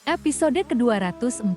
Episode ke-246,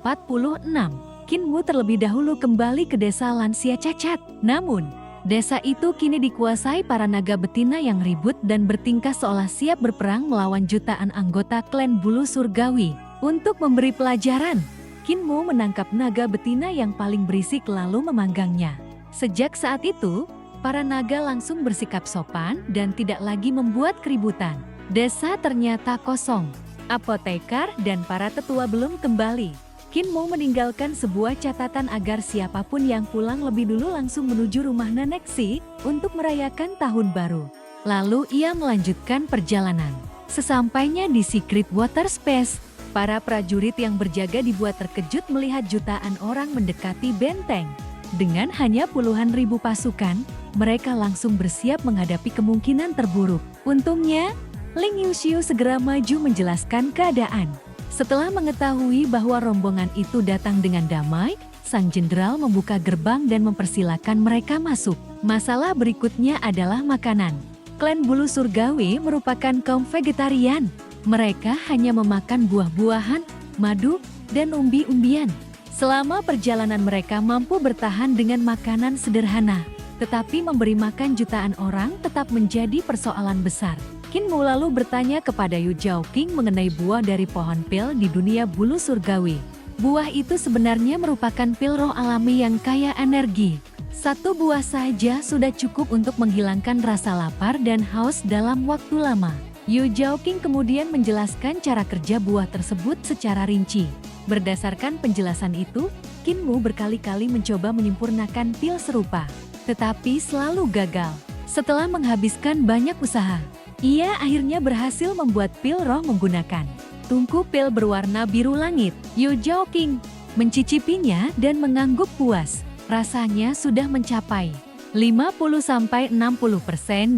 Kinmu terlebih dahulu kembali ke desa lansia cacat. Namun, desa itu kini dikuasai para naga betina yang ribut dan bertingkah seolah siap berperang melawan jutaan anggota klan bulu surgawi. Untuk memberi pelajaran, Kinmu menangkap naga betina yang paling berisik lalu memanggangnya. Sejak saat itu, para naga langsung bersikap sopan dan tidak lagi membuat keributan. Desa ternyata kosong. Apotekar dan para tetua belum kembali. Kinmu meninggalkan sebuah catatan agar siapapun yang pulang lebih dulu langsung menuju rumah Nenek Si untuk merayakan tahun baru. Lalu ia melanjutkan perjalanan. Sesampainya di Secret Water Space, para prajurit yang berjaga dibuat terkejut melihat jutaan orang mendekati benteng. Dengan hanya puluhan ribu pasukan, mereka langsung bersiap menghadapi kemungkinan terburuk. Untungnya, Ling Yuxiu segera maju menjelaskan keadaan. Setelah mengetahui bahwa rombongan itu datang dengan damai, sang jenderal membuka gerbang dan mempersilakan mereka masuk. Masalah berikutnya adalah makanan. Klan bulu surgawi merupakan kaum vegetarian. Mereka hanya memakan buah-buahan, madu, dan umbi-umbian. Selama perjalanan mereka mampu bertahan dengan makanan sederhana. Tetapi memberi makan jutaan orang tetap menjadi persoalan besar. Kinmu lalu bertanya kepada Yu Zhaoqing mengenai buah dari pohon pil di dunia bulu surgawi. Buah itu sebenarnya merupakan pil roh alami yang kaya energi. Satu buah saja sudah cukup untuk menghilangkan rasa lapar dan haus dalam waktu lama. Yu Zhaoqing kemudian menjelaskan cara kerja buah tersebut secara rinci. Berdasarkan penjelasan itu, Kinmu berkali-kali mencoba menyempurnakan pil serupa, tetapi selalu gagal. Setelah menghabiskan banyak usaha, ia akhirnya berhasil membuat pil roh menggunakan tungku pil berwarna biru langit. Yu Zhaoqing mencicipinya dan mengangguk puas. Rasanya sudah mencapai 50-60%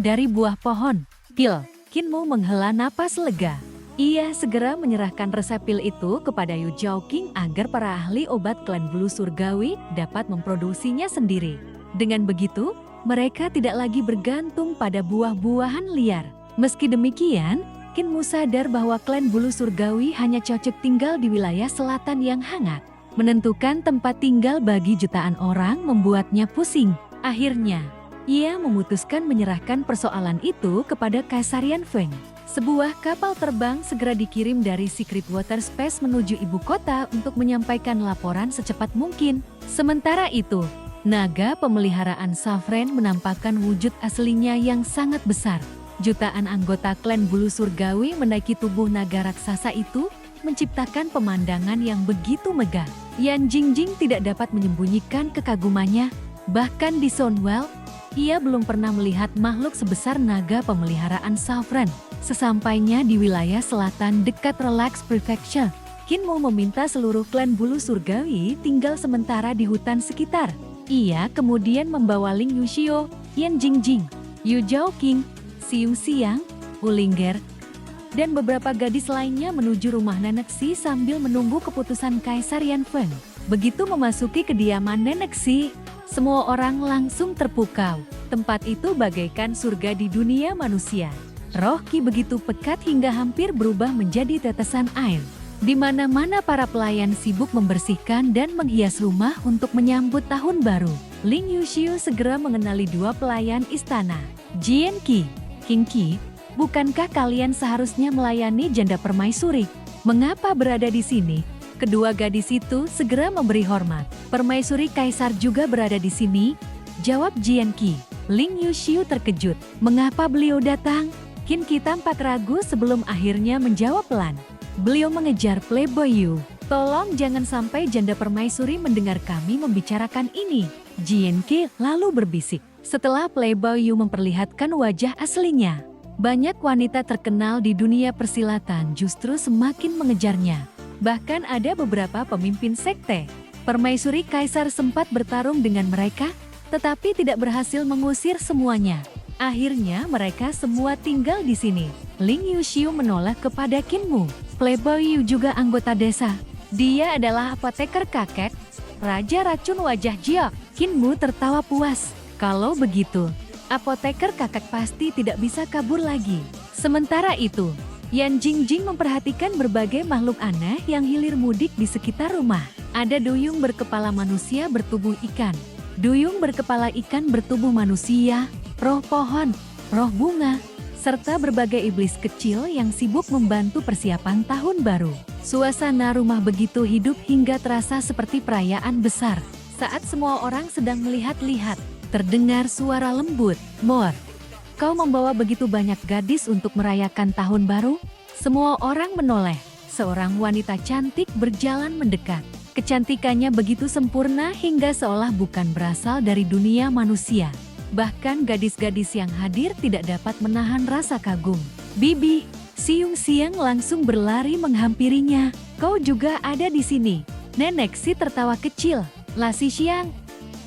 dari buah pohon pil. Kinmu menghela napas lega. Ia segera menyerahkan resep pil itu kepada Yu Zhaoqing agar para ahli obat klan bulu surgawi dapat memproduksinya sendiri. Dengan begitu, mereka tidak lagi bergantung pada buah-buahan liar. Meski demikian, Kinmu sadar bahwa klan bulu surgawi hanya cocok tinggal di wilayah selatan yang hangat. Menentukan tempat tinggal bagi jutaan orang membuatnya pusing. Akhirnya, ia memutuskan menyerahkan persoalan itu kepada Kaisarian Feng. Sebuah kapal terbang segera dikirim dari Secret Water Space menuju ibu kota untuk menyampaikan laporan secepat mungkin. Sementara itu, naga pemeliharaan Safren menampakkan wujud aslinya yang sangat besar. Jutaan anggota klan bulu surgawi menaiki tubuh naga raksasa itu, menciptakan pemandangan yang begitu megah. Yan Jingjing tidak dapat menyembunyikan kekagumannya. Bahkan di Sunwell, ia belum pernah melihat makhluk sebesar naga pemeliharaan Safren. Sesampainya di wilayah selatan dekat Relax Prefecture, Kinmu meminta seluruh klan bulu surgawi tinggal sementara di hutan sekitar. Ia kemudian membawa Ling Yuxiu, Yan Jingjing, Yu Zhaoqing, Xiu Xiang, Ulinger, dan beberapa gadis lainnya menuju rumah Nenek Si sambil menunggu keputusan Kaisarian Feng. Begitu memasuki kediaman Nenek Si, semua orang langsung terpukau. Tempat itu bagaikan surga di dunia manusia. Roh Qi begitu pekat hingga hampir berubah menjadi tetesan air. Di mana-mana para pelayan sibuk membersihkan dan menghias rumah untuk menyambut tahun baru. Ling Yuxiu segera mengenali dua pelayan istana. Jian Qi, King Qi, bukankah kalian seharusnya melayani janda permaisuri? Mengapa berada di sini? Kedua gadis itu segera memberi hormat. Permaisuri kaisar juga berada di sini, jawab Jian Qi. Ling Yuxiu terkejut. Mengapa beliau datang? Qin Qi tampak ragu sebelum akhirnya menjawab pelan. Beliau mengejar Playboy Yu. Tolong jangan sampai janda permaisuri mendengar kami membicarakan ini. Jian Qi lalu berbisik. Setelah Playboy Yu memperlihatkan wajah aslinya, banyak wanita terkenal di dunia persilatan justru semakin mengejarnya. Bahkan ada beberapa pemimpin sekte permaisuri kaisar sempat bertarung dengan mereka, tetapi tidak berhasil mengusir semuanya. Akhirnya mereka semua tinggal di sini. Ling Yuxiu menoleh kepada Kinmu. Playboy Yu juga anggota desa. Dia adalah apoteker kakek, raja racun wajah Jiao. Kinmu tertawa puas. Kalau begitu, apoteker kakek pasti tidak bisa kabur lagi. Sementara itu, Yan Jingjing memperhatikan berbagai makhluk aneh yang hilir mudik di sekitar rumah. Ada duyung berkepala manusia bertubuh ikan, duyung berkepala ikan bertubuh manusia, roh pohon, roh bunga, serta berbagai iblis kecil yang sibuk membantu persiapan tahun baru. Suasana rumah begitu hidup hingga terasa seperti perayaan besar. Saat semua orang sedang melihat-lihat, terdengar suara lembut, "Mor, kau membawa begitu banyak gadis untuk merayakan tahun baru?" Semua orang menoleh. Seorang wanita cantik berjalan mendekat. Kecantikannya begitu sempurna hingga seolah bukan berasal dari dunia manusia. Bahkan gadis-gadis yang hadir tidak dapat menahan rasa kagum. "Bibi," Siung Siang langsung berlari menghampirinya. "Kau juga ada di sini." Nenek Si tertawa kecil. "Lasi Siang,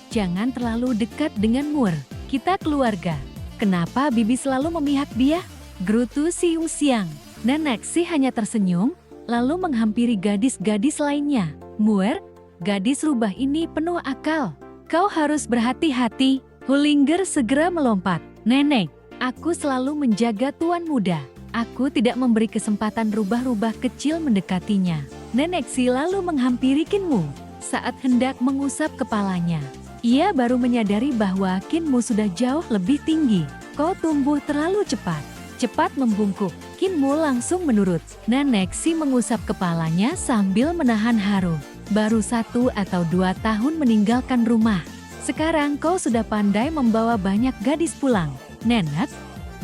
jangan terlalu dekat dengan Mur. Kita keluarga. Kenapa Bibi selalu memihak dia?" gerutu Siung Siang. Nenek Si hanya tersenyum, lalu menghampiri gadis-gadis lainnya. "Mur, gadis rubah ini penuh akal. Kau harus berhati-hati." Hulinger segera melompat. "Nenek, aku selalu menjaga tuan muda. Aku tidak memberi kesempatan rubah-rubah kecil mendekatinya." Nenek Si lalu menghampiri Kinmu. Saat hendak mengusap kepalanya, ia baru menyadari bahwa Kinmu sudah jauh lebih tinggi. "Kau tumbuh terlalu cepat." Cepat membungkuk, Kinmu langsung menurut. Nenek Si mengusap kepalanya sambil menahan haru. "Baru 1 atau 2 tahun meninggalkan rumah. Sekarang kau sudah pandai membawa banyak gadis pulang." "Nenek,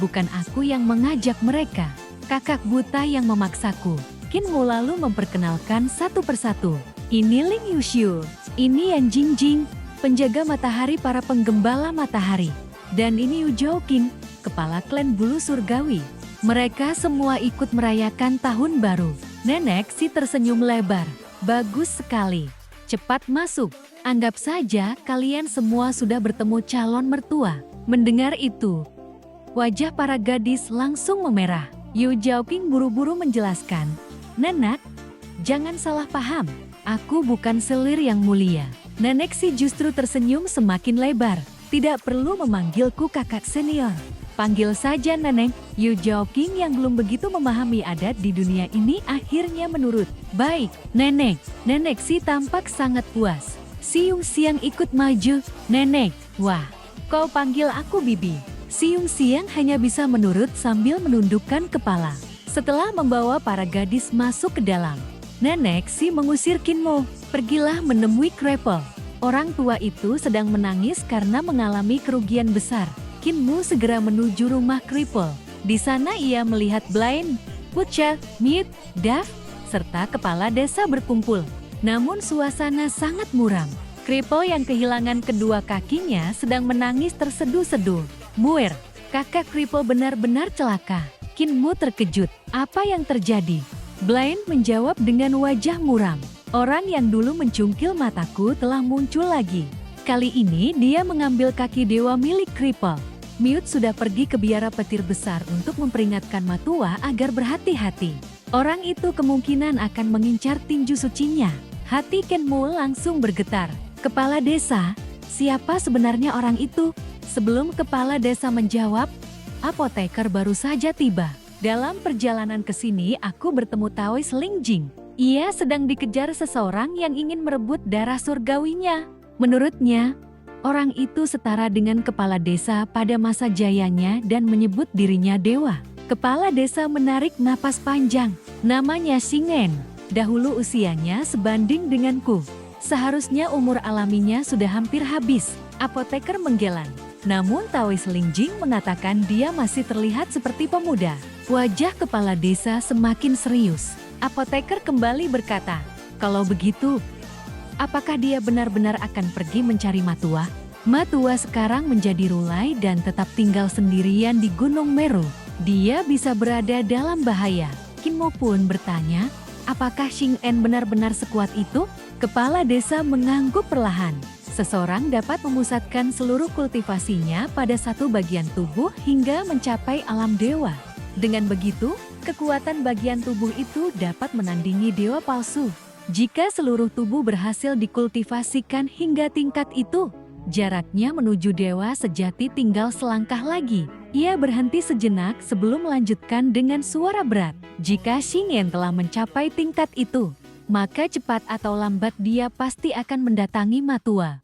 bukan aku yang mengajak mereka. Kakak buta yang memaksaku." Kinmu lalu memperkenalkan satu persatu. "Ini Ling Yuxiu, ini Yan Jingjing, penjaga matahari para penggembala matahari. Dan ini Yu Zhouqing, kepala klan bulu surgawi." Mereka semua ikut merayakan tahun baru. Nenek Si tersenyum lebar. "Bagus sekali. Cepat masuk. Anggap saja kalian semua sudah bertemu calon mertua." Mendengar itu, wajah para gadis langsung memerah. Yu Zhouqing buru-buru menjelaskan, "Nenek, jangan salah paham. Aku bukan selir yang mulia." Nenek Si justru tersenyum semakin lebar. "Tidak perlu memanggilku kakak senior. Panggil saja Nenek." Yu Zhouqing yang belum begitu memahami adat di dunia ini akhirnya menurut. "Baik, Nenek." Nenek Si tampak sangat puas. Siung Siang ikut maju. "Nenek, wah, kau panggil aku Bibi." Siung Siang hanya bisa menurut sambil menundukkan kepala. Setelah membawa para gadis masuk ke dalam, Nenek Si mengusir Kinmu. "Pergilah menemui Krepel." Orang tua itu sedang menangis karena mengalami kerugian besar. Kinmu segera menuju rumah Kripel. Di sana ia melihat Blaine, Pucha, Miet, Dav, serta kepala desa berkumpul. Namun suasana sangat muram. Kripel yang kehilangan kedua kakinya sedang menangis terseduh-seduh. "Muir, kakak Kripel benar-benar celaka." Kinmu terkejut. "Apa yang terjadi?" Blaine menjawab dengan wajah muram. "Orang yang dulu mencungkil mataku telah muncul lagi. Kali ini dia mengambil kaki dewa milik Kripel. Miut sudah pergi ke biara petir besar untuk memperingatkan Matua agar berhati-hati. Orang itu kemungkinan akan mengincar tinju sucinya." Hati Kinmu langsung bergetar. "Kepala desa, siapa sebenarnya orang itu?" Sebelum kepala desa menjawab, apoteker baru saja tiba. "Dalam perjalanan ke sini aku bertemu Taois Lingjing. Ia sedang dikejar seseorang yang ingin merebut darah surgawinya. Menurutnya, orang itu setara dengan kepala desa pada masa jayanya dan menyebut dirinya dewa." Kepala desa menarik napas panjang. "Namanya Xingen. Dahulu usianya sebanding denganku. Seharusnya umur alaminya sudah hampir habis." Apoteker menggeleng. Namun Taois Lingjing mengatakan dia masih terlihat seperti pemuda. Wajah kepala desa semakin serius. Apoteker kembali berkata, "Kalau begitu, apakah dia benar-benar akan pergi mencari Matua?" Matua sekarang menjadi rulai dan tetap tinggal sendirian di Gunung Meru. Dia bisa berada dalam bahaya. Kinmu pun bertanya, "Apakah Xingen benar-benar sekuat itu?" Kepala desa mengangguk perlahan. Seseorang dapat memusatkan seluruh kultivasinya pada satu bagian tubuh hingga mencapai alam dewa. Dengan begitu, kekuatan bagian tubuh itu dapat menandingi dewa palsu. Jika seluruh tubuh berhasil dikultivasikan hingga tingkat itu, jaraknya menuju dewa sejati tinggal selangkah lagi. Ia berhenti sejenak sebelum melanjutkan dengan suara berat. Jika Xingyan telah mencapai tingkat itu, maka cepat atau lambat dia pasti akan mendatangi Matua.